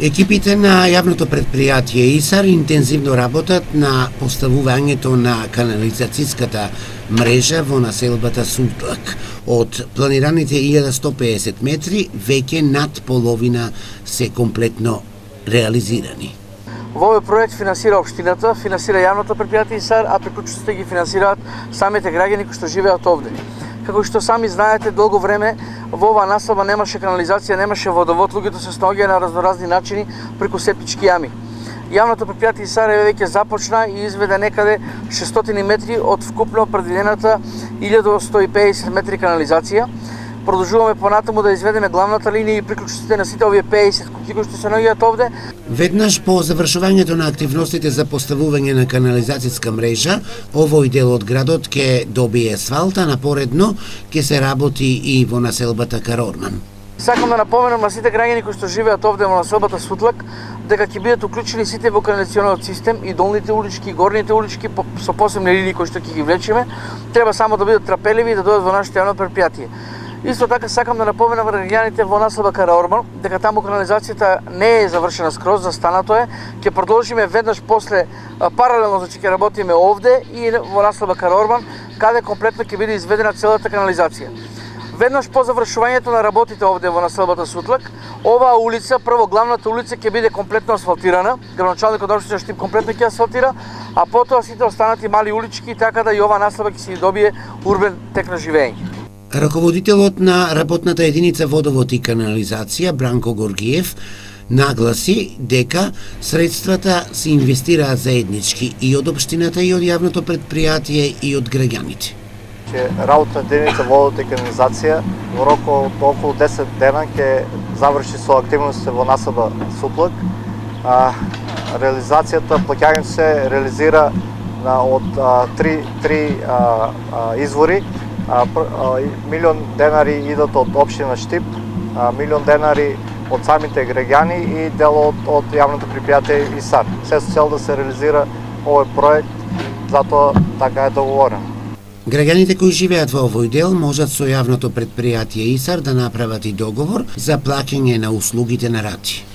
Екипите на јавното предпријатие ИСАР интензивно работат на поставувањето на канализацијската мрежа во населбата Сутлак. Од планираните 1150 метри, веќе над половина се комплетно реализирани. Во овој проект финансира општината, финансира јавното предпријатие ИСАР, а приклучоците ги финансираат самите граѓани кои што живеат овде. Како што сами знаете, долго време во оваа населба немаше канализација, немаше водовод, луѓето се снаоѓаја на разноразни начини преку септички јами. Јавното предпријатие ИСАР веќе започна и изведе некаде 600 метри од вкупно предвидената 1150 метри канализација. Продолжуваме понатаму да изведеме главната линија и приклучоците на сите овие 50 куќи кои што се наоѓаат овде. Веднаш по завршувањето на активностите за поставување на канализацијска мрежа, овој дел од градот ќе добие асфалт, а напоредно ќе се работи и во населбата Карорман. Сакам да напоменам на сите граѓани кои што живеат овде во населбата Сутлак дека ќе бидат уклучени сите во канализациониот систем, и долните улички, и горните улички со посебни линии кои што ќе ги влечеме. Треба само да бидат трапеливи и да дојдат во нашето јавно предпријатие. Исто така сакам да напоменам граѓаните во населба Караорман дека таму канализацијата не е завршена скроз, застанато е. Ќе продолжиме веднаш после паралелно, значи ќе работиме овде и во населба Караорман, каде комплетно ќе биде изведена целата канализација. Веднаш по завршувањето на работите овде во населбата Сутлак, оваа улица, прво главната улица ќе биде комплетно асфалтирана, градоначалникот на општина Штип комплетно ќе асфалтира, а потоа сите останати мали улички, така да и оваа населба ќе се добие урбен тек на живење. Раководителот на работната единица водовод и канализација Бранко Горгиев нагласи дека средствата се инвестираат заеднички и од општината, и од јавното предпријатие, и од граѓаните. Работна единица водовод и канализација во рок од околу 10 дена ќе заврши со активностите во населба Сутлак. Реализацијата, плаќањето се реализира од три извори. Милион денари идат од општина Штип, милион денари од самите граѓани и дел од јавното предпријатие ИСАР. Се со цел да се реализира овој проект, затоа така е договорено. Граѓаните кои живеат во овој дел можат со јавното предпријатие ИСАР да направат и договор за плаќање на услугите на рати.